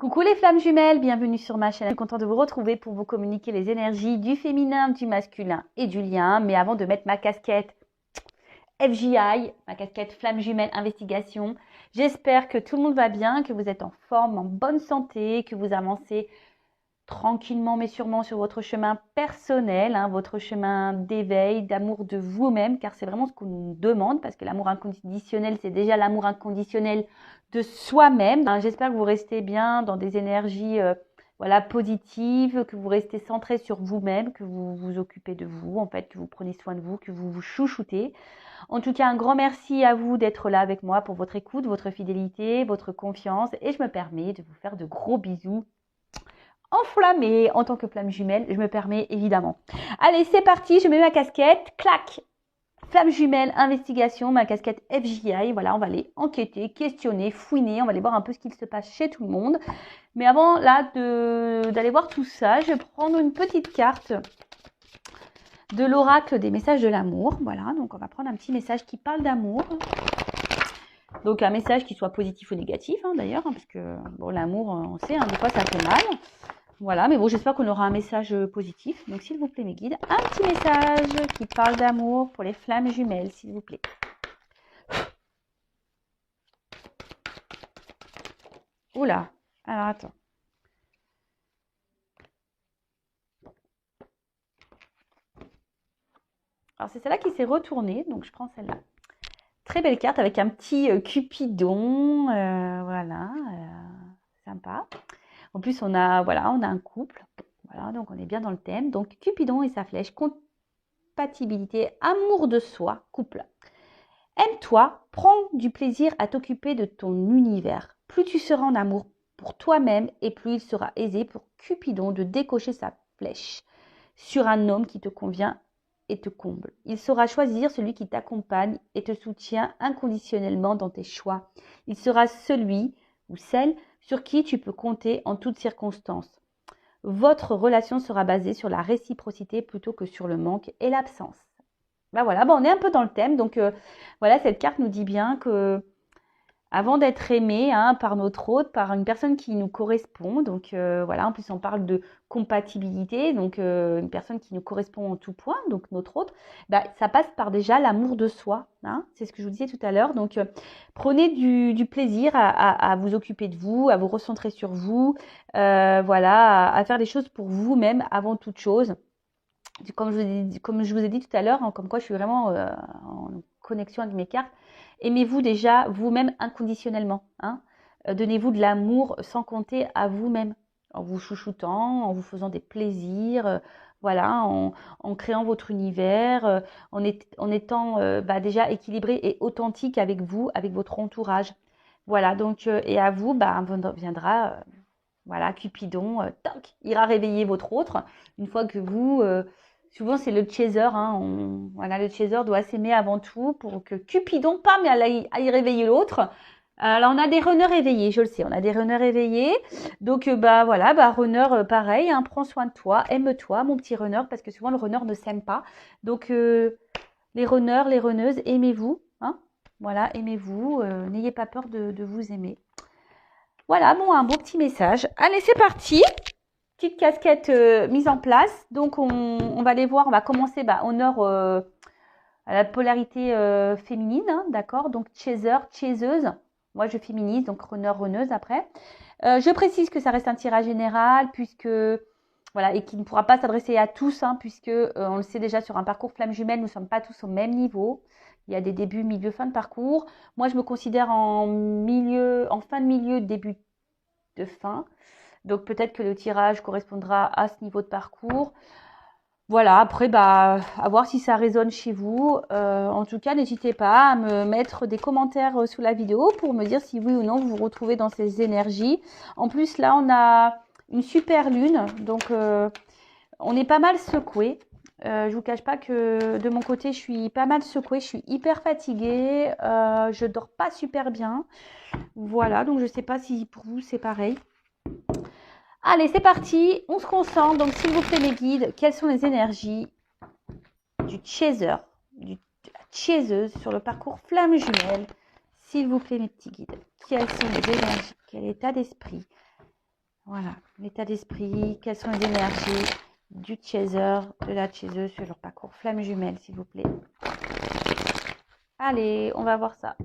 Coucou les flammes jumelles, bienvenue sur ma chaîne. Je suis contente de vous retrouver pour vous communiquer les énergies du féminin, du masculin et du lien. Mais avant de mettre ma casquette FJI, ma casquette flamme jumelle investigation, j'espère que tout le monde va bien, que vous êtes en forme, en bonne santé, que vous avancez tranquillement mais sûrement sur votre chemin personnel, votre chemin d'éveil, d'amour de vous-même, car c'est vraiment ce qu'on nous demande, parce que l'amour inconditionnel, c'est déjà l'amour inconditionnel de soi-même. J'espère que vous restez bien dans des énergies positives, que vous restez centré sur vous-même, que vous vous occupez de vous, en fait, que vous prenez soin de vous, que vous vous chouchoutez. En tout cas, un grand merci à vous d'être là avec moi pour votre écoute, votre fidélité, votre confiance, et je me permets de vous faire de gros bisous enflammée en tant que flamme jumelle, je me permets évidemment. Allez, c'est parti, je mets ma casquette, clac, flamme jumelle, investigation, ma casquette FJI, voilà, on va aller enquêter, questionner, fouiner, on va aller voir un peu ce qu'il se passe chez tout le monde. Mais avant là d'aller voir tout ça, je vais prendre une petite carte de l'oracle des messages de l'amour, voilà, donc on va prendre un petit message qui parle d'amour. Donc un message qui soit positif ou négatif d'ailleurs, parce que bon, l'amour, on sait, des fois ça fait mal. Voilà, mais bon, j'espère qu'on aura un message positif. Donc, s'il vous plaît, mes guides, un petit message qui parle d'amour pour les flammes jumelles, s'il vous plaît. Oula, alors attends. Alors, c'est celle-là qui s'est retournée, donc je prends celle-là. Très belle carte avec un petit Cupidon, voilà, sympa. En plus, on a un couple, voilà, donc on est bien dans le thème. Donc, Cupidon et sa flèche, compatibilité, amour de soi, couple. Aime-toi, prends du plaisir à t'occuper de ton univers. Plus tu seras en amour pour toi-même et plus il sera aisé pour Cupidon de décocher sa flèche sur un homme qui te convient et te comble. Il saura choisir celui qui t'accompagne et te soutient inconditionnellement dans tes choix. Il sera celui ou celle sur qui tu peux compter en toutes circonstances. Votre relation sera basée sur la réciprocité plutôt que sur le manque et l'absence. Voilà, on est un peu dans le thème. Donc voilà, cette carte nous dit bien que avant d'être aimé par notre hôte, par une personne qui nous correspond, donc voilà, en plus on parle de compatibilité, donc une personne qui nous correspond en tout point, donc notre hôte, ça passe par déjà l'amour de soi, c'est ce que je vous disais tout à l'heure. Donc prenez du plaisir à vous occuper de vous, à vous recentrer sur vous, voilà, à faire des choses pour vous-même avant toute chose. Comme je vous ai dit tout à l'heure, comme quoi je suis vraiment en connexion avec mes cartes, aimez-vous déjà vous-même inconditionnellement. Donnez-vous de l'amour sans compter à vous-même, en vous chouchoutant, en vous faisant des plaisirs, voilà, en créant votre univers, en étant déjà équilibré et authentique avec vous, avec votre entourage. Voilà, donc, et à vous, viendra, voilà, Cupidon, toc, ira réveiller votre autre, une fois que vous... souvent, c'est le chaser. Voilà, le chaser doit s'aimer avant tout pour que Cupidon, pam, aille réveiller l'autre. Alors, on a des runners éveillés, je le sais, on a des runners éveillés. Donc, voilà, runner, pareil, prends soin de toi, aime-toi, mon petit runner, parce que souvent, le runner ne s'aime pas. Donc, les runners, les runneuses, aimez-vous. Voilà, aimez-vous, n'ayez pas peur de vous aimer. Voilà, un beau petit message. Allez, c'est parti. Petite casquette mise en place. Donc, on va aller voir. On va commencer honneur à la polarité féminine. D'accord. Donc, chaser, chaseuse. Moi, je féminise. Donc, runner, runneuse après. Je précise que ça reste un tirage général puisque... Voilà, et qui ne pourra pas s'adresser à tous, puisque on le sait déjà sur un parcours flamme jumelle, nous ne sommes pas tous au même niveau. Il y a des débuts, milieu, fin de parcours. Moi, je me considère en fin de milieu, début de fin. Donc, peut-être que le tirage correspondra à ce niveau de parcours. Voilà, après, à voir si ça résonne chez vous. En tout cas, n'hésitez pas à me mettre des commentaires sous la vidéo pour me dire si oui ou non vous vous retrouvez dans ces énergies. En plus, là, on a une super lune, donc on est pas mal secoué. Je vous cache pas que de mon côté, je suis pas mal secouée, je suis hyper fatiguée, je dors pas super bien. Voilà, donc je sais pas si pour vous c'est pareil. Allez, c'est parti, on se concentre. Donc, s'il vous plaît, mes guides, quelles sont les énergies du chaser, de la chaseuse sur le parcours flamme jumelle? S'il vous plaît, mes petits guides, quelles sont les énergies? Quel état d'esprit Voilà, l'état d'esprit, quelles sont les énergies du chaser, de la chaiseuse sur leur parcours flamme jumelle, s'il vous plaît. Allez, on va voir ça.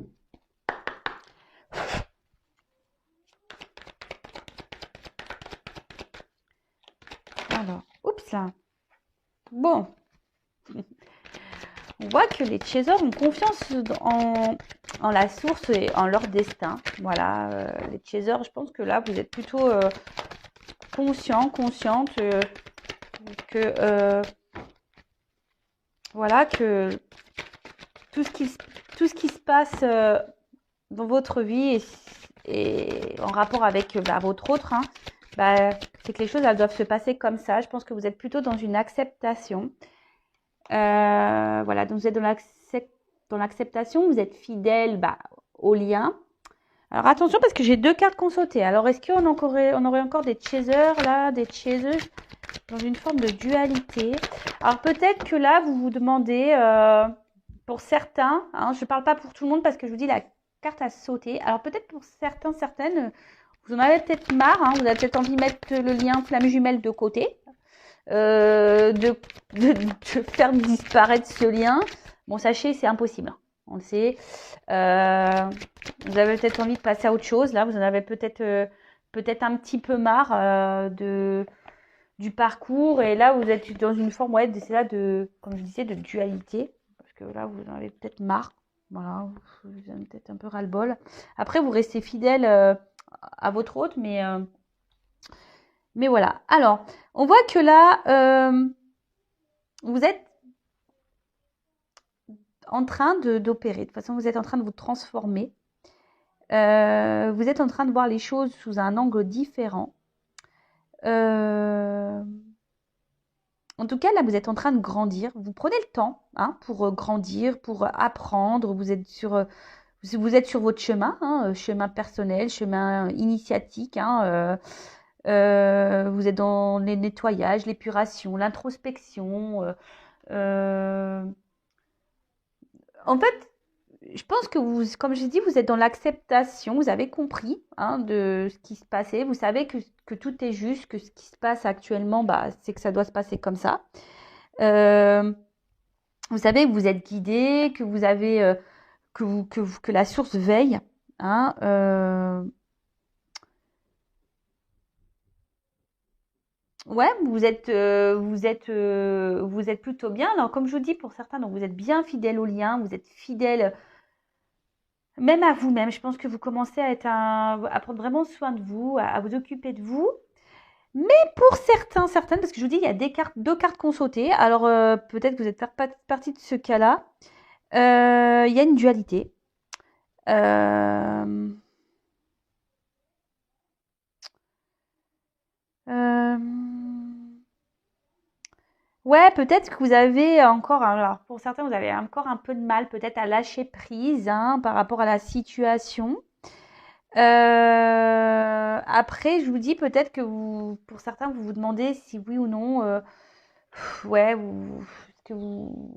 Alors, oups là. Bon. On voit que les chasers ont confiance en la source et en leur destin. Voilà, les chasers, je pense que là, vous êtes plutôt consciente que voilà, que tout ce qui se passe dans votre vie et en rapport avec votre autre, hein, c'est que les choses elles doivent se passer comme ça. Je pense que vous êtes plutôt dans une acceptation. Voilà, donc vous êtes dans l'acceptation, vous êtes fidèle au lien. Alors attention parce que j'ai 2 cartes qu'on sautait. Alors est-ce qu'on aurait encore des chasers là, des chaseuses dans une forme de dualité? Alors peut-être que là vous vous demandez, pour certains, hein, je ne parle pas pour tout le monde parce que je vous dis la carte a sauté. Alors peut-être pour certaines, vous en avez peut-être marre, hein, vous avez peut-être envie de mettre le lien flamme jumelle de côté. De faire disparaître ce lien. Bon, sachez, c'est impossible. On le sait. Vous avez peut-être envie de passer à autre chose. Là, vous en avez peut-être un petit peu marre du parcours. Et là, vous êtes dans une forme, ouais, comme je disais, de dualité. Parce que là, vous en avez peut-être marre. Voilà, vous avez peut-être un peu ras-le-bol. Après, vous restez fidèle à votre hôte, mais voilà. Alors, on voit que là, vous êtes en train d'opérer. De toute façon, vous êtes en train de vous transformer. Vous êtes en train de voir les choses sous un angle différent. En tout cas, là, vous êtes en train de grandir. Vous prenez le temps pour grandir, pour apprendre. Vous êtes sur votre chemin, chemin personnel, chemin initiatique. Vous êtes dans les nettoyages, l'épuration, l'introspection. En fait, je pense que vous, comme j'ai dit, vous êtes dans l'acceptation. Vous avez compris de ce qui se passait. Vous savez que tout est juste, que ce qui se passe actuellement, c'est que ça doit se passer comme ça. Vous savez que vous êtes guidé, que vous avez que la source veille. Ouais, vous êtes plutôt bien. Alors, comme je vous dis, pour certains, donc vous êtes bien fidèle au lien, vous êtes fidèle même à vous-même. Je pense que vous commencez à prendre vraiment soin de vous, à vous occuper de vous. Mais pour certaines, parce que je vous dis, il y a 2 cartes qu'on sautait. Alors, peut-être que vous êtes partie de ce cas-là. Il y a une dualité. Euh, euh, Ouais, peut-être que vous avez encore, alors pour certains, vous avez encore un peu de mal peut-être à lâcher prise par rapport à la situation. Après, je vous dis peut-être que pour certains, vous vous demandez si oui ou non, ouais, est-ce que vous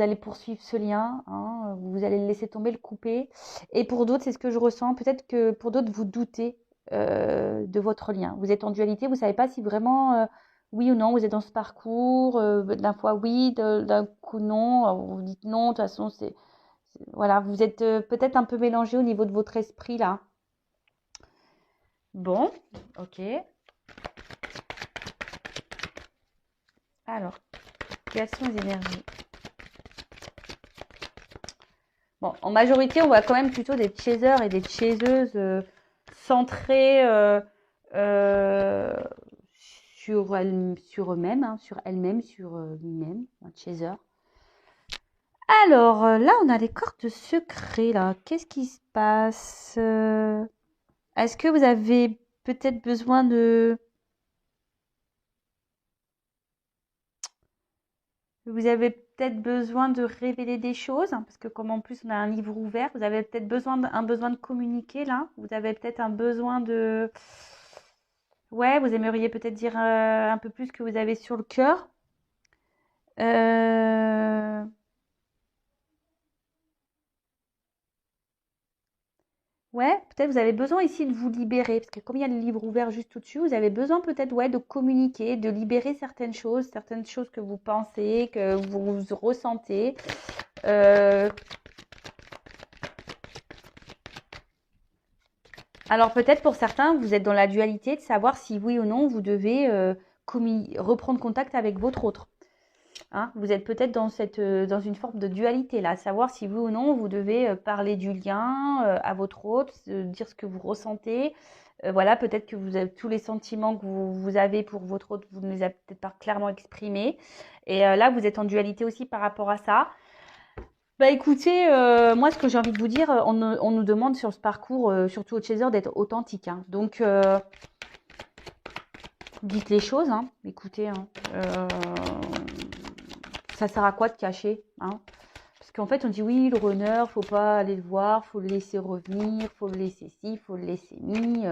allez poursuivre ce lien, vous allez le laisser tomber, le couper. Et pour d'autres, c'est ce que je ressens. Peut-être que pour d'autres, vous doutez de votre lien. Vous êtes en dualité, vous ne savez pas si vraiment, oui ou non, vous êtes dans ce parcours. D'un fois oui, d'un coup non. Vous dites non, de toute façon, voilà, vous êtes peut-être un peu mélangé au niveau de votre esprit là. Bon, ok. Alors, quelles sont les énergies? Bon, en majorité, on voit quand même plutôt des chasers et des chaseuses centrés sur eux-mêmes, sur elles-mêmes, sur lui-même, un chaser. Alors, là, on a les cartes secrets, là. Qu'est-ce qui se passe? Est-ce que vous avez peut-être besoin de... Vous avez peut-être besoin de révéler des choses, parce que comme en plus on a un livre ouvert, vous avez peut-être un besoin de communiquer là. Vous avez peut-être un besoin de... Ouais, vous aimeriez peut-être dire un peu plus que vous avez sur le cœur. Ouais, peut-être vous avez besoin ici de vous libérer, parce que comme il y a le livre ouvert juste au-dessus, vous avez besoin peut-être ouais, de communiquer, de libérer certaines choses que vous pensez, que vous ressentez. Euh, alors peut-être pour certains, vous êtes dans la dualité de savoir si oui ou non vous devez reprendre contact avec votre autre. Hein, vous êtes peut-être dans une forme de dualité là, savoir si oui ou non vous devez parler du lien à votre autre, dire ce que vous ressentez. Voilà, peut-être que vous avez tous les sentiments que vous avez pour votre autre, vous ne les avez peut-être pas clairement exprimés. Et là, vous êtes en dualité aussi par rapport à ça. Bah écoutez, moi ce que j'ai envie de vous dire, on nous demande sur ce parcours, surtout au Chaser, d'être authentique. Hein. Donc, dites les choses, hein. Écoutez, hein. Ça sert à quoi de cacher, hein? Parce qu'en fait, on dit oui, le runner, faut pas aller le voir, faut le laisser revenir, faut le laisser ci, faut le laisser mi.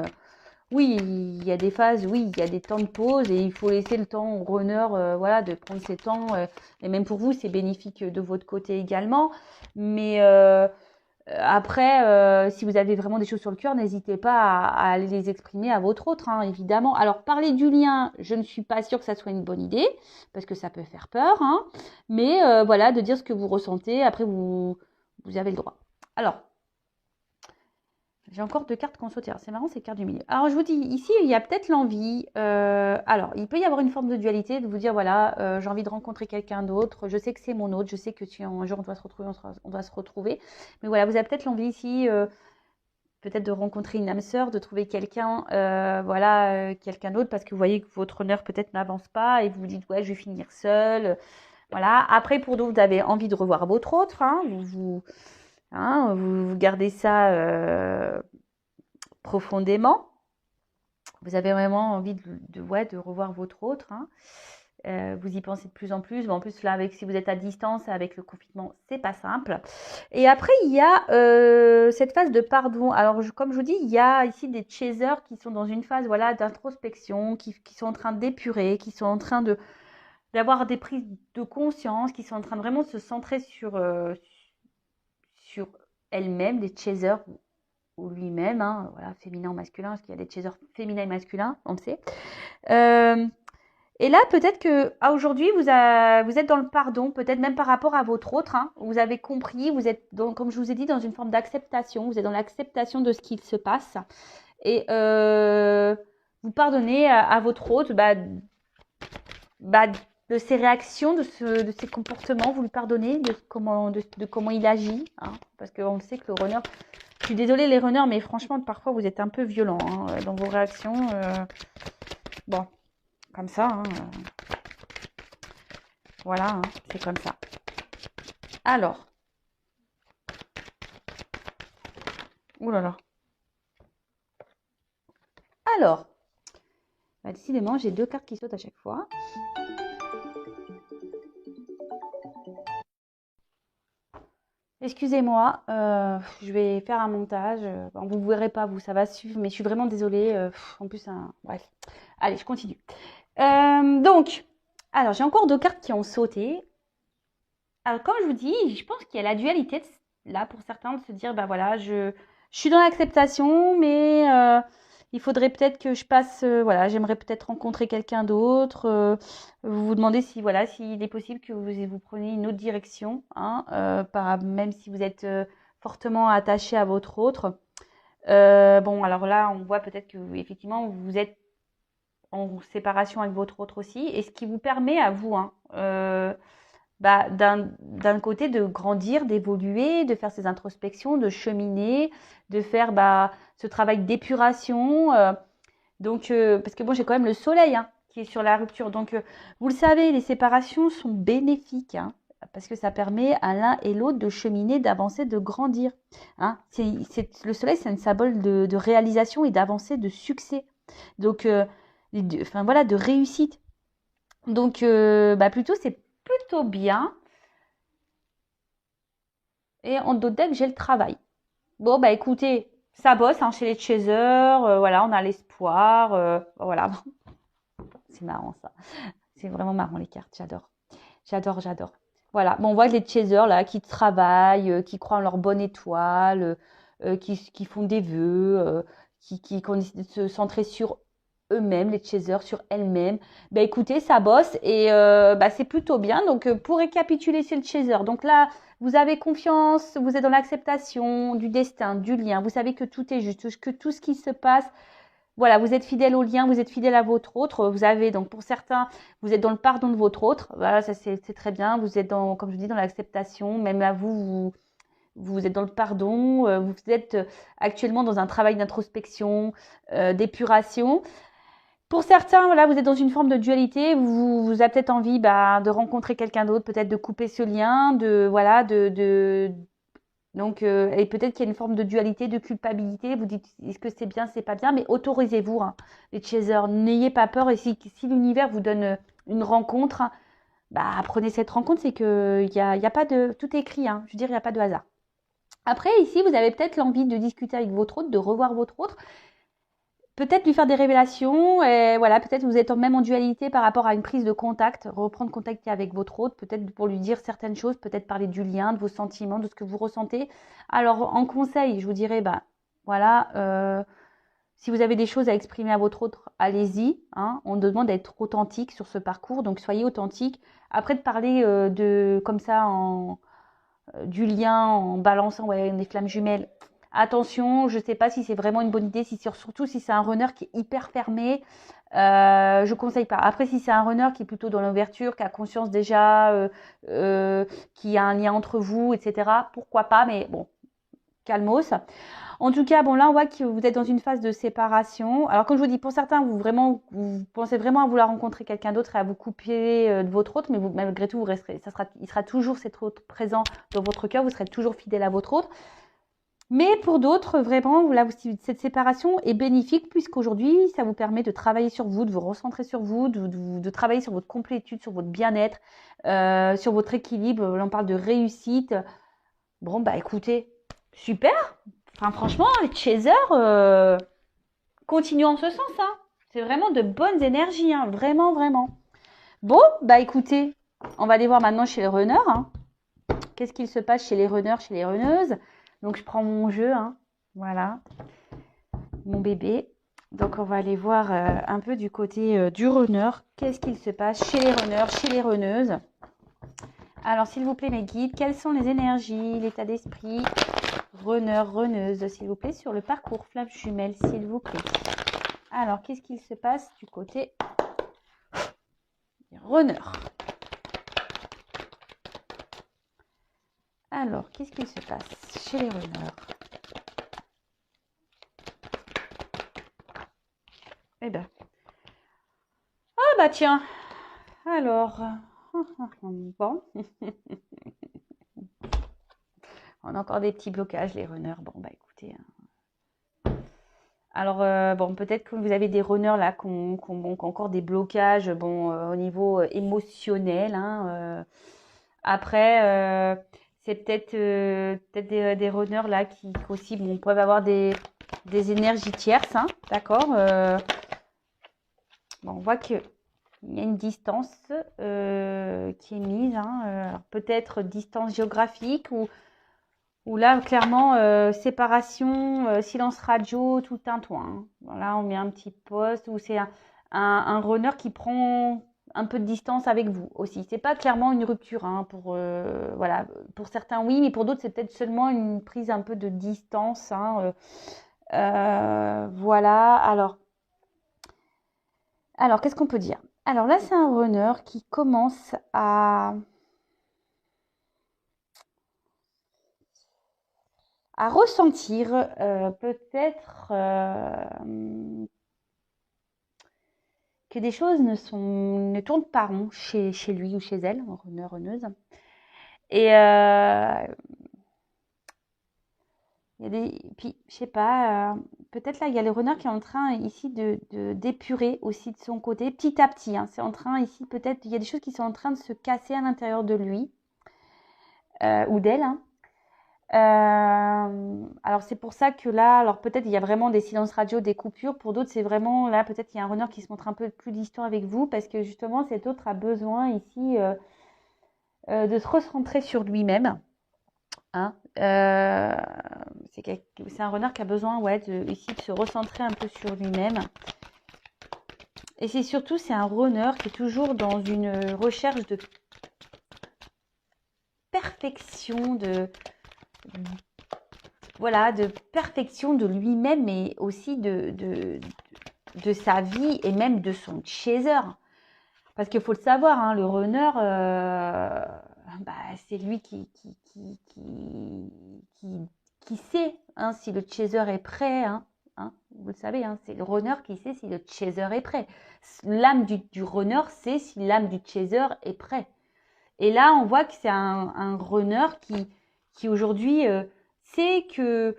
Oui, il y a des phases, oui, il y a des temps de pause et il faut laisser le temps au runner, voilà, de prendre ses temps. Et même pour vous, c'est bénéfique de votre côté également. Mais après, si vous avez vraiment des choses sur le cœur, n'hésitez pas à aller les exprimer à votre autre, hein, évidemment. Alors, parler du lien, je ne suis pas sûre que ça soit une bonne idée, parce que ça peut faire peur, hein. Mais voilà, de dire ce que vous ressentez, après, vous avez le droit. Alors, j'ai encore deux cartes qu'on saute. C'est marrant, ces cartes du milieu. Alors, je vous dis, ici, il y a peut-être l'envie. Alors, il peut y avoir une forme de dualité, de vous dire, voilà, j'ai envie de rencontrer quelqu'un d'autre. Je sais que c'est mon autre. Je sais que un jour, on doit se retrouver. On doit se retrouver. Mais voilà, vous avez peut-être l'envie ici, peut-être de rencontrer une âme sœur, de trouver quelqu'un, voilà, quelqu'un d'autre, parce que vous voyez que votre honneur peut-être n'avance pas et vous vous dites, ouais, je vais finir seule. Voilà. Après, pour d'autres, vous avez envie de revoir votre autre. Hein, vous gardez ça profondément. Vous avez vraiment envie ouais, de revoir votre autre. Hein. Vous y pensez de plus en plus. Bon, en plus, là, si vous êtes à distance, avec le confinement, c'est pas simple. Et après, il y a cette phase de pardon. Alors, comme je vous dis, il y a ici des chasers qui sont dans une phase voilà, d'introspection, qui sont en train d'épurer, qui sont en train d'avoir des prises de conscience, qui sont en train de vraiment se centrer sur elles-mêmes, des chasers ou lui-même, hein, voilà, féminin ou masculin, parce qu'il y a des chasers féminins et masculins, on le sait. Et là, peut-être que aujourd'hui, vous êtes dans le pardon, peut-être même par rapport à votre autre. Hein, vous avez compris, vous êtes, comme je vous ai dit, dans une forme d'acceptation. Vous êtes dans l'acceptation de ce qu'il se passe. Et vous pardonnez à votre autre de ses réactions, de ses comportements. Vous lui pardonnez de comment il agit. Hein, parce qu'on le sait que le runner... Je suis désolée les runners, mais franchement, parfois, vous êtes un peu violents hein, dans vos réactions. Bon, comme ça. Hein, voilà, hein, c'est comme ça. Alors. Ouh là là. Alors. Bah, décidément, j'ai deux cartes qui sautent à chaque fois. Excusez-moi, je vais faire un montage. Bon, vous ne verrez pas, vous, ça va suivre, mais je suis vraiment désolée. En plus, bref. Allez, je continue. Donc, alors, j'ai encore deux cartes qui ont sauté. Alors, comme je vous dis, je pense qu'il y a la dualité, là, pour certains, de se dire, bah voilà, je suis dans l'acceptation, mais il faudrait peut-être que je passe, voilà, j'aimerais peut-être rencontrer quelqu'un d'autre. Vous vous demandez si, voilà, s'il est possible que vous preniez une autre direction, hein, même si vous êtes fortement attaché à votre autre. Bon, alors là, on voit peut-être que, effectivement, vous êtes en séparation avec votre autre aussi, et ce qui vous permet à vous, hein, d'un côté de grandir, d'évoluer, de faire ses introspections, de cheminer, de faire ce travail d'épuration. Donc, parce que bon, j'ai quand même le soleil hein, qui est sur la rupture. Donc, vous le savez, les séparations sont bénéfiques. Hein, parce que ça permet à l'un et l'autre de cheminer, d'avancer, de grandir. Hein. Le soleil, c'est un symbole de réalisation et d'avancée, de succès. Donc, enfin voilà, de réussite. Donc, plutôt, c'est plutôt bien. Et en d'autres decks, j'ai le travail. Bon, bah écoutez, ça bosse hein, chez les chasers. Voilà, on a l'espoir. Voilà, c'est marrant ça. C'est vraiment marrant les cartes, j'adore. J'adore, j'adore. Voilà, bon, on voit les chasers là qui travaillent, qui croient en leur bonne étoile, qui font des vœux, qui ont décidé de se centrer sur eux-mêmes, les chasers, sur elles-mêmes. Ben écoutez, ça bosse et c'est plutôt bien. Donc pour récapituler, c'est le chaser. Donc là, vous avez confiance, vous êtes dans l'acceptation du destin, du lien. Vous savez que tout est juste, que tout ce qui se passe, voilà, vous êtes fidèle au lien, vous êtes fidèle à votre autre. Vous avez donc pour certains, vous êtes dans le pardon de votre autre. Voilà, ça c'est très bien. Vous êtes dans, comme je dis, dans l'acceptation. Même à vous êtes dans le pardon. Vous êtes actuellement dans un travail d'introspection, d'épuration. Pour certains, voilà, vous êtes dans une forme de dualité. Vous avez peut-être envie de rencontrer quelqu'un d'autre, peut-être de couper ce lien, donc, et peut-être qu'il y a une forme de dualité, de culpabilité. Vous dites, est-ce que c'est bien, c'est pas bien, mais autorisez-vous, hein, les chasers. N'ayez pas peur. Et si l'univers vous donne une rencontre, prenez cette rencontre. C'est que y a pas de, tout est écrit. Hein, je veux dire, il n'y a pas de hasard. Après, ici, vous avez peut-être l'envie de discuter avec votre autre, de revoir votre autre. Peut-être lui faire des révélations, et voilà, peut-être vous êtes même en dualité par rapport à une prise de contact, reprendre contact avec votre autre, peut-être pour lui dire certaines choses, peut-être parler du lien, de vos sentiments, de ce que vous ressentez. Alors, en conseil, je vous dirais, si vous avez des choses à exprimer à votre autre, allez-y. Hein, on demande d'être authentique sur ce parcours, donc soyez authentique. Après, de parler comme ça, du lien en balançant des flammes jumelles. Attention, je ne sais pas si c'est vraiment une bonne idée, surtout si c'est un runner qui est hyper fermé, je ne conseille pas. Après, si c'est un runner qui est plutôt dans l'ouverture, qui a conscience déjà, qui a un lien entre vous, etc., pourquoi pas, mais bon, calmos. En tout cas, bon, là, on voit que vous êtes dans une phase de séparation. Alors, comme je vous dis, pour certains, vous pensez vraiment à vouloir rencontrer quelqu'un d'autre et à vous couper de votre autre, mais malgré tout, il sera toujours cet autre présent dans votre cœur, vous serez toujours fidèle à votre autre. Mais pour d'autres, vraiment, cette séparation est bénéfique puisqu'aujourd'hui, ça vous permet de travailler sur vous, de vous recentrer sur vous, de travailler sur votre complétude, sur votre bien-être, sur votre équilibre. Là, on parle de réussite. Bon, écoutez, super. Enfin, franchement, les chasers, continuent en ce sens. Hein. C'est vraiment de bonnes énergies. Hein. Vraiment, vraiment. Bon, écoutez, on va aller voir maintenant chez les runners. Hein. Qu'est-ce qu'il se passe chez les runners, chez les runneuses? Donc, je prends mon jeu. Hein. Voilà. Mon bébé. Donc, on va aller voir un peu du côté du runner. Qu'est-ce qu'il se passe chez les runners, chez les runneuses? Alors, s'il vous plaît, mes guides, quelles sont les énergies, l'état d'esprit runner, runneuse, s'il vous plaît, sur le parcours flamme jumelle, s'il vous plaît. Alors, qu'est-ce qu'il se passe du côté des runners? Alors, qu'est-ce qu'il se passe chez les runners? Eh ben. Ah tiens. Alors. Bon. On a encore des petits blocages, les runners. Bon, écoutez. Alors, peut-être que vous avez des runners là qui ont encore des blocages au niveau émotionnel. Hein, après, c'est peut-être des runners là qui aussi peuvent avoir des énergies tierces. Hein, d'accord. On voit qu'il y a une distance qui est mise. Hein, peut-être distance géographique ou là, clairement, séparation, silence radio, tout un toit. Hein. Voilà, on met un petit poste où c'est un runner qui prend un peu de distance avec vous aussi. C'est pas clairement une rupture. Hein, pour certains, oui, mais pour d'autres, c'est peut-être seulement une prise un peu de distance. Hein, voilà. Alors qu'est-ce qu'on peut dire? Alors là, c'est un runner qui commence à ressentir peut-être que des choses ne tournent pas rond chez lui ou chez elle, runner, runneuse. Et puis, je sais pas, peut-être là, il y a le runner qui est en train ici d'épurer aussi de son côté, petit à petit. Hein, c'est en train ici, peut-être, il y a des choses qui sont en train de se casser à l'intérieur de lui ou d'elle. Hein. Alors c'est pour ça que là, alors peut-être il y a vraiment des silences radio, des coupures. Pour d'autres, c'est vraiment là, peut-être il y a un runner qui se montre un peu plus distant avec vous parce que justement cet autre a besoin ici de se recentrer sur lui-même. Hein. C'est un renard qui a besoin ici de se recentrer un peu sur lui-même. Et c'est un runner qui est toujours dans une recherche de perfection, de perfection de lui-même, mais aussi de sa vie et même de son chaser. Parce qu'il faut le savoir, hein, le runner, c'est lui qui sait, hein, si le chaser est prêt. Hein, vous le savez, hein, c'est le runner qui sait si le chaser est prêt. L'âme du runner sait si l'âme du chaser est prêt. Et là, on voit que c'est un runner qui aujourd'hui sait que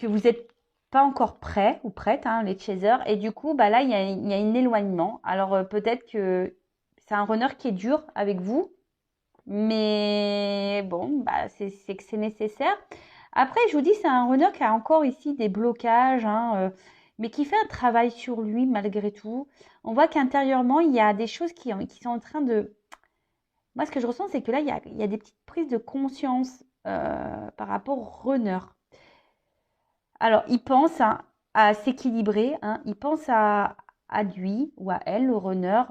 vous n'êtes pas encore prêt ou prête, hein, les chasers. Et du coup, là, il y a un éloignement. Alors, peut-être que c'est un runner qui est dur avec vous. Mais bon, c'est que c'est nécessaire. Après, je vous dis, c'est un runner qui a encore ici des blocages, hein, mais qui fait un travail sur lui malgré tout. On voit qu'intérieurement, il y a des choses qui sont en train de... Moi, ce que je ressens, c'est que là, il y a des petites prises de conscience par rapport au runner. Alors, il pense à s'équilibrer, hein, il pense à lui ou à elle, le runner,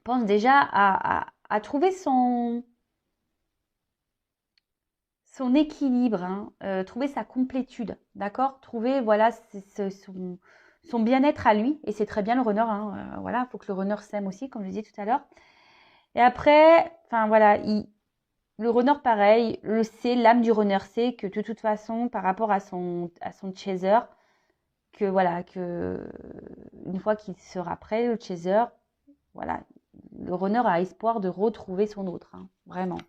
pense déjà à trouver son équilibre, hein, trouver sa complétude, d'accord? Trouver, voilà, son bien-être à lui, et c'est très bien le runner, hein, voilà, il faut que le runner s'aime aussi, comme je disais tout à l'heure. Et après, enfin voilà, le runner, pareil, le sait, l'âme du runner sait que de toute façon, par rapport à son chaser, que voilà, que une fois qu'il sera prêt, le chaser, voilà, le runner a espoir de retrouver son autre, hein, vraiment.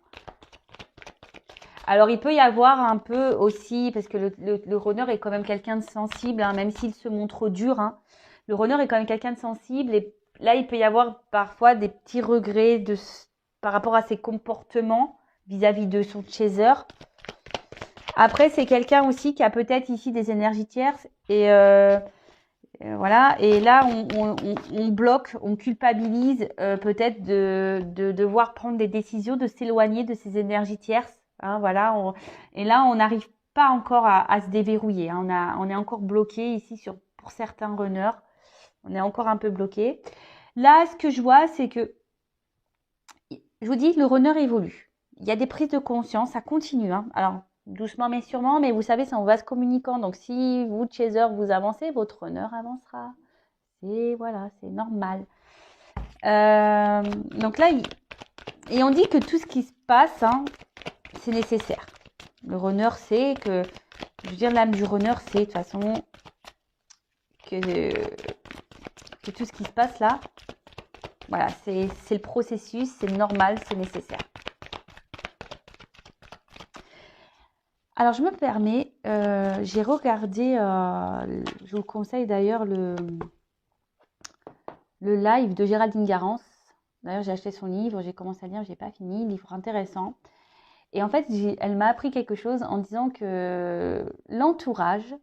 Alors, il peut y avoir un peu aussi, parce que le runner est quand même quelqu'un de sensible, hein, même s'il se montre dur, hein, le runner est quand même quelqu'un de sensible, et là, il peut y avoir parfois des petits regrets par rapport à ses comportements vis-à-vis de son chaser. Après, c'est quelqu'un aussi qui a peut-être ici des énergies tierces, et voilà, et là on bloque, on culpabilise peut-être de devoir prendre des décisions, de s'éloigner de ces énergies tierces. Hein, voilà, et là on n'arrive pas encore à se déverrouiller. Hein, on est encore bloqué ici pour certains runners. On est encore un peu bloqué. Là, ce que je vois, c'est que je vous dis, le runner évolue. Il y a des prises de conscience, ça continue. Hein. Alors, doucement mais sûrement, mais vous savez, c'est en vase communicant. Donc, si vous, chaser, vous avancez, votre runner avancera. Et voilà, c'est normal. Donc là, et on dit que tout ce qui se passe, hein, c'est nécessaire. Le runner sait que, je veux dire, l'âme du runner sait de toute façon que tout ce qui se passe là, voilà, c'est le processus, c'est normal, c'est nécessaire. Alors, je me permets, j'ai regardé, je vous conseille d'ailleurs le live de Géraldine Garance. D'ailleurs, j'ai acheté son livre, j'ai commencé à lire, j'ai pas fini, livre intéressant. Et en fait, elle m'a appris quelque chose en disant que l'entourage,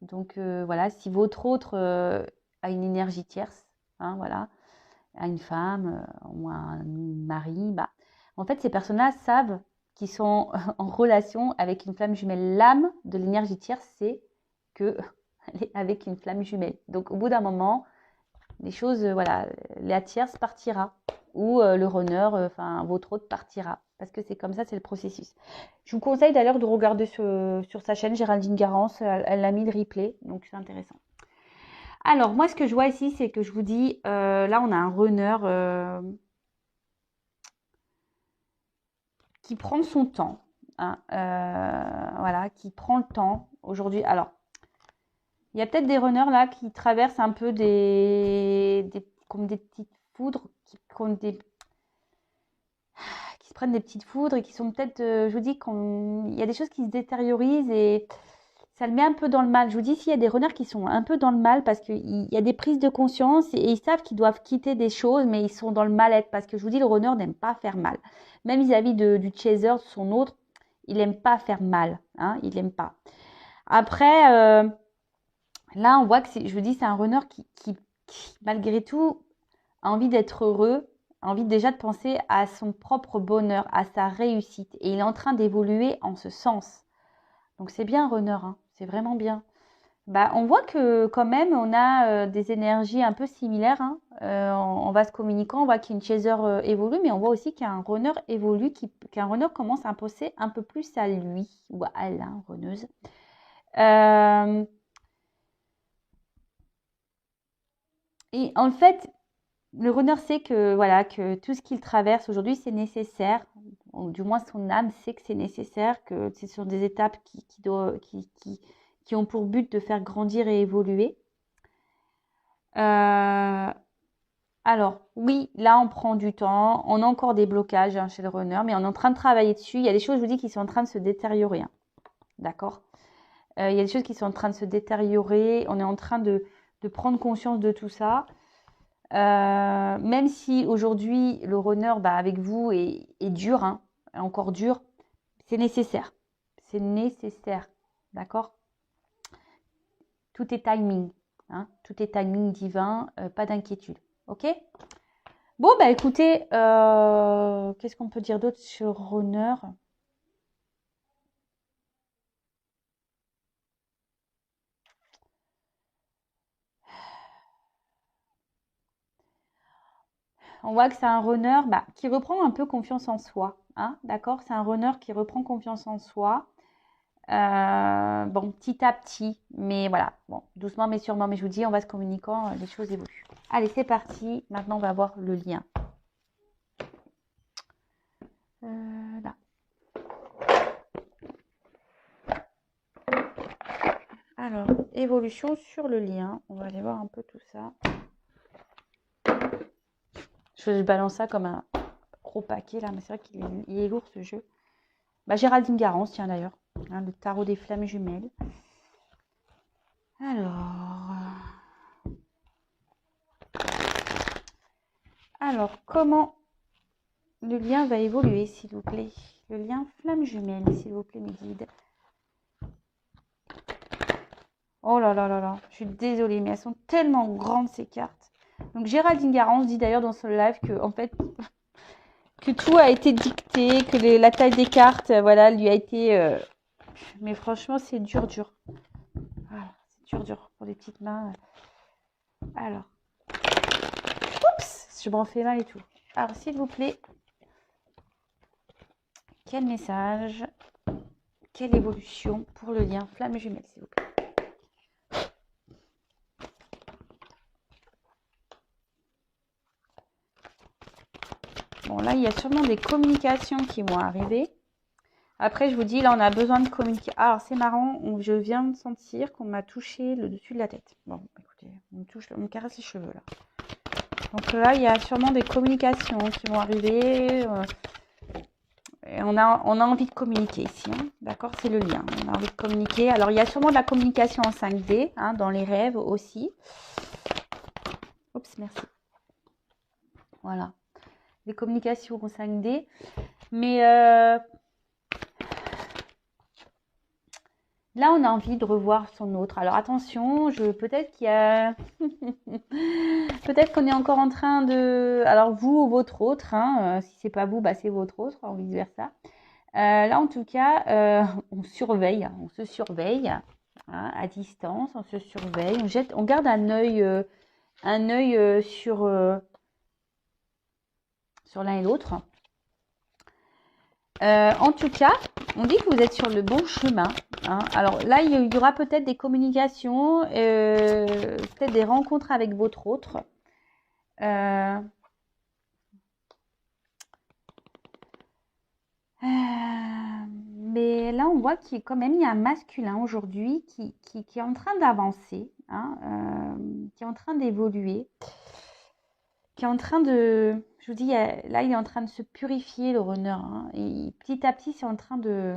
donc voilà, si votre autre a une énergie tierce, hein, voilà, a une femme ou un mari, en fait, ces personnes-là savent qu'ils sont en relation avec une flamme jumelle. L'âme de l'énergie tierce, c'est qu'elle est avec une flamme jumelle. Donc, au bout d'un moment, les choses, voilà, la tierce partira ou le runner, enfin votre autre partira. Parce que c'est comme ça, c'est le processus. Je vous conseille d'ailleurs de regarder sur sa chaîne Géraldine Garance, elle a mis le replay, donc c'est intéressant. Alors, moi, ce que je vois ici, c'est que je vous dis, là, on a un runner qui prend son temps. Hein, voilà, qui prend le temps aujourd'hui. Alors, il y a peut-être des runners là qui traversent un peu comme des petites foudres, qui se prennent des petites foudres et qui sont peut-être, je vous dis, il y a des choses qui se détériorisent et ça le met un peu dans le mal. Je vous dis, s'il y a des runners qui sont un peu dans le mal parce qu'il y a des prises de conscience et ils savent qu'ils doivent quitter des choses, mais ils sont dans le mal-être parce que je vous dis, le runner n'aime pas faire mal. Même vis-à-vis du chaser, de son autre, il n'aime pas faire mal. Hein, il n'aime pas. Après, là, on voit que je vous dis, c'est un runner qui, malgré tout, a envie d'être heureux, a envie déjà de penser à son propre bonheur, à sa réussite. Et il est en train d'évoluer en ce sens. Donc c'est bien, runner, hein, c'est vraiment bien. Bah, on voit que quand même, on a des énergies un peu similaires, hein. En vase communicant, on voit qu'une chaser évolue, mais on voit aussi qu'un runner évolue, qu'un runner commence à imposer un peu plus à lui, ou à elle, hein, runneuse. Et en fait, le runner sait que, voilà, que tout ce qu'il traverse aujourd'hui, c'est nécessaire. Ou du moins, son âme sait que c'est nécessaire, que ce sont des étapes qui ont pour but de faire grandir et évoluer. Alors, oui, là, on prend du temps. On a encore des blocages, hein, chez le runner, mais on est en train de travailler dessus. Il y a des choses, je vous dis, qui sont en train de se détériorer, hein. D'accord? Il y a des choses qui sont en train de se détériorer. On est en train de prendre conscience de tout ça. Même si aujourd'hui, le runner, avec vous, est dur, hein, encore dur, c'est nécessaire. C'est nécessaire. D'accord? Tout est timing, hein, tout est timing divin, pas d'inquiétude. Ok? Bon, écoutez, qu'est-ce qu'on peut dire d'autre sur runner? On voit que c'est un runner qui reprend un peu confiance en soi, hein, d'accord? C'est un runner qui reprend confiance en soi. Bon, petit à petit, mais voilà, bon, doucement mais sûrement. Mais je vous dis, on va se communiquant, les choses évoluent. Allez, c'est parti. Maintenant, on va voir le lien. Là. Alors, évolution sur le lien. On va aller voir un peu tout ça. Je balance ça comme un gros paquet là, mais c'est vrai qu'il est lourd ce jeu. Géraldine Garance, tiens d'ailleurs, hein, le tarot des flammes jumelles. Alors, comment le lien va évoluer, s'il vous plaît? Le lien flamme jumelle, s'il vous plaît, mes guides. Oh là là là là, je suis désolée, mais elles sont tellement grandes ces cartes. Donc Géraldine Garance dit d'ailleurs dans son live que en fait que tout a été dicté, que la taille des cartes, voilà, lui a été. Mais franchement, c'est dur. Voilà, c'est dur pour les petites mains. Alors, oups, je m'en fais mal et tout. Alors, s'il vous plaît, quel message, quelle évolution pour le lien flamme jumelle, s'il vous plaît? Bon, là, il y a sûrement des communications qui vont arriver. Après, je vous dis, là, on a besoin de communiquer. Alors, c'est marrant, je viens de sentir qu'on m'a touché le dessus de la tête. Bon, écoutez, on me caresse les cheveux, là. Donc là, il y a sûrement des communications qui vont arriver. Et on a envie de communiquer ici, hein. D'accord? C'est le lien. On a envie de communiquer. Alors, il y a sûrement de la communication en 5D, hein, dans les rêves aussi. Oups, merci. Voilà. Des communications en 5D. Mais là, on a envie de revoir son autre. Alors, attention, peut-être qu'il y a... peut-être qu'on est encore en train de... Alors, vous ou votre autre, hein, si c'est pas vous, c'est votre autre, ou vice-versa. Là, en tout cas, on surveille, on se surveille, hein, à distance, on se surveille, on garde un œil sur l'un et l'autre. En tout cas, on dit que vous êtes sur le bon chemin, hein. Alors là, il y aura peut-être des communications, peut-être des rencontres avec votre autre. Mais là, on voit qu'il quand même il y a un masculin aujourd'hui qui est en train d'avancer, hein, qui est en train d'évoluer, qui est en train de... Je vous dis, là, il est en train de se purifier, le runner, hein, et petit à petit, c'est en train de...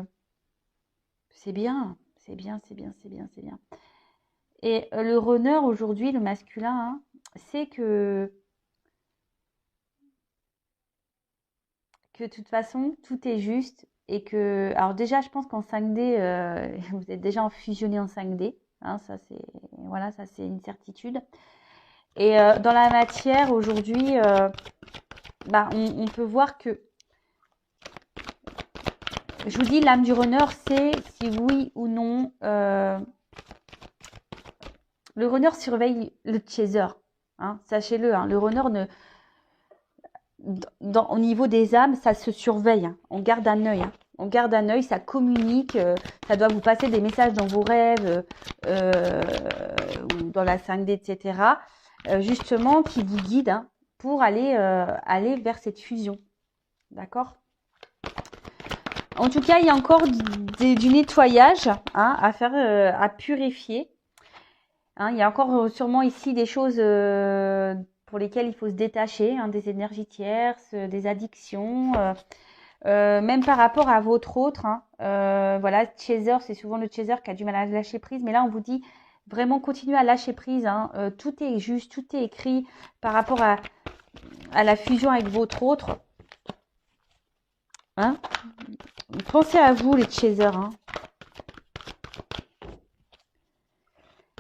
C'est bien. Et le runner aujourd'hui, le masculin, hein, c'est que de toute façon, tout est juste et que... Alors déjà, je pense qu'en 5D, vous êtes déjà fusionné en 5D. Hein, ça, c'est une certitude. Et dans la matière, aujourd'hui, bah, on peut voir que, je vous dis, l'âme du runner, c'est si oui ou non, le runner surveille le chaser. Hein, sachez-le, hein, le runner ne, au niveau des âmes, ça se surveille. Hein, on garde un œil. Hein, on garde un œil, ça communique, ça doit vous passer des messages dans vos rêves ou dans la 5D, etc. Justement, qui vous guident hein, pour aller vers cette fusion. D'accord? En tout cas, il y a encore du nettoyage hein, à faire, à purifier. Hein, il y a encore sûrement ici des choses pour lesquelles il faut se détacher, hein, des énergies tierces, des addictions, même par rapport à votre autre. Hein, voilà, chaser, c'est souvent le chaser qui a du mal à lâcher prise, mais là on vous dit vraiment continuez à lâcher prise. Hein, tout est juste, tout est écrit par rapport à la fusion avec votre autre. Hein, pensez à vous les chasers. Hein.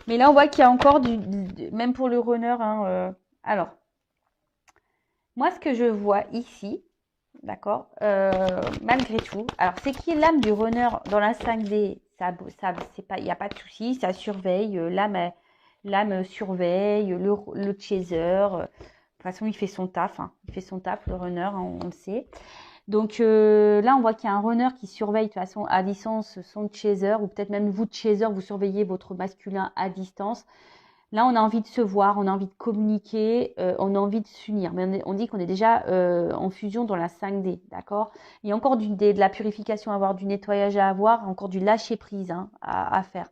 Mais là, on voit qu'il y a encore même pour le runner. Hein, alors, moi, ce que je vois ici, d'accord, malgré tout, alors c'est qui est l'âme du runner dans la 5D, ça c'est pas, il n'y a pas de souci, ça surveille, l'âme surveille, le chaser. De toute façon, il fait son taf, hein, il fait son taf, le runner, hein, on le sait. Donc là, on voit qu'il y a un runner qui surveille de toute façon à distance son chaser, ou peut-être même vous, chaser, vous surveillez votre masculin à distance. Là, on a envie de se voir, on a envie de communiquer, on a envie de s'unir. Mais on dit qu'on est déjà en fusion dans la 5D, d'accord? Il y a encore de la purification à avoir, du nettoyage à avoir, encore du lâcher-prise hein, à faire.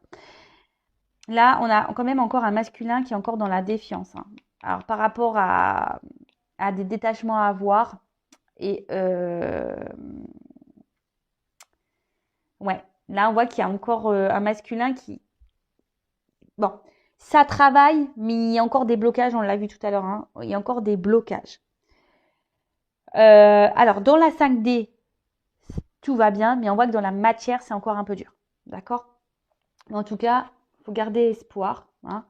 Là, on a quand même encore un masculin qui est encore dans la défiance. Hein. Alors, par rapport à des détachements à avoir, et ouais, là on voit qu'il y a encore un masculin qui, bon, ça travaille, mais il y a encore des blocages, on l'a vu tout à l'heure, hein, il y a encore des blocages. Alors dans la 5D, tout va bien, mais on voit que dans la matière, c'est encore un peu dur, d'accord? Mais en tout cas, il faut garder espoir, hein.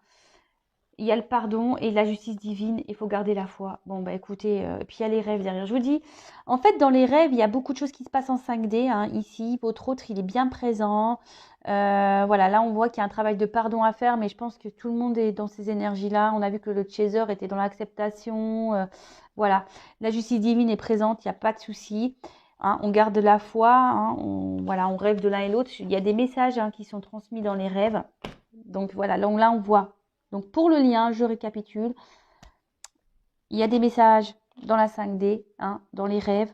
Il y a le pardon et la justice divine, il faut garder la foi. Bon, bah écoutez, puis il y a les rêves derrière. Je vous dis, en fait, dans les rêves, il y a beaucoup de choses qui se passent en 5D. Hein, ici, votre autre, il est bien présent. Voilà, là, on voit qu'il y a un travail de pardon à faire, mais je pense que tout le monde est dans ces énergies-là. On a vu que le chaser était dans l'acceptation. Voilà, la justice divine est présente, il n'y a pas de souci. Hein, on garde la foi, hein, voilà, on rêve de l'un et l'autre. Il y a des messages hein, qui sont transmis dans les rêves. Donc voilà, là on voit. Donc pour le lien, je récapitule. Il y a des messages dans la 5D, hein, dans les rêves.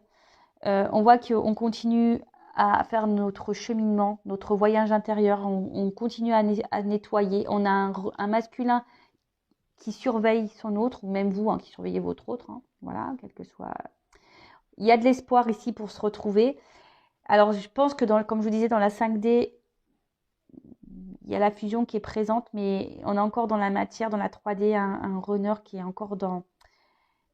On voit qu'on continue à faire notre cheminement, notre voyage intérieur. On continue à nettoyer. On a un masculin qui surveille son autre, ou même vous hein, qui surveillez votre autre. Hein, voilà, quel que soit. Il y a de l'espoir ici pour se retrouver. Alors je pense que comme je vous disais, dans la 5D, il y a la fusion qui est présente, mais on a encore dans la matière, dans la 3D, un runner qui est encore dans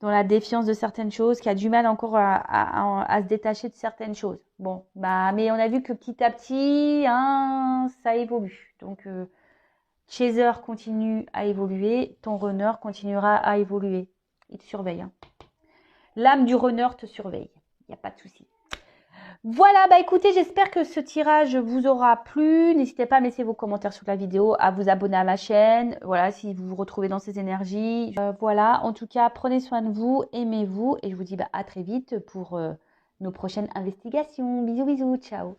la défiance de certaines choses, qui a du mal encore à se détacher de certaines choses. Bon, bah, mais on a vu que petit à petit, hein, ça évolue. Donc, chaser continue à évoluer, ton runner continuera à évoluer. Il te surveille. Hein. L'âme du runner te surveille. Il n'y a pas de souci. Voilà, bah écoutez, j'espère que ce tirage vous aura plu. N'hésitez pas à me laisser vos commentaires sous la vidéo, à vous abonner à ma chaîne. Voilà, si vous vous retrouvez dans ces énergies. Voilà, en tout cas, prenez soin de vous, aimez-vous. Et je vous dis bah, à très vite pour nos prochaines investigations. Bisous, bisous, ciao.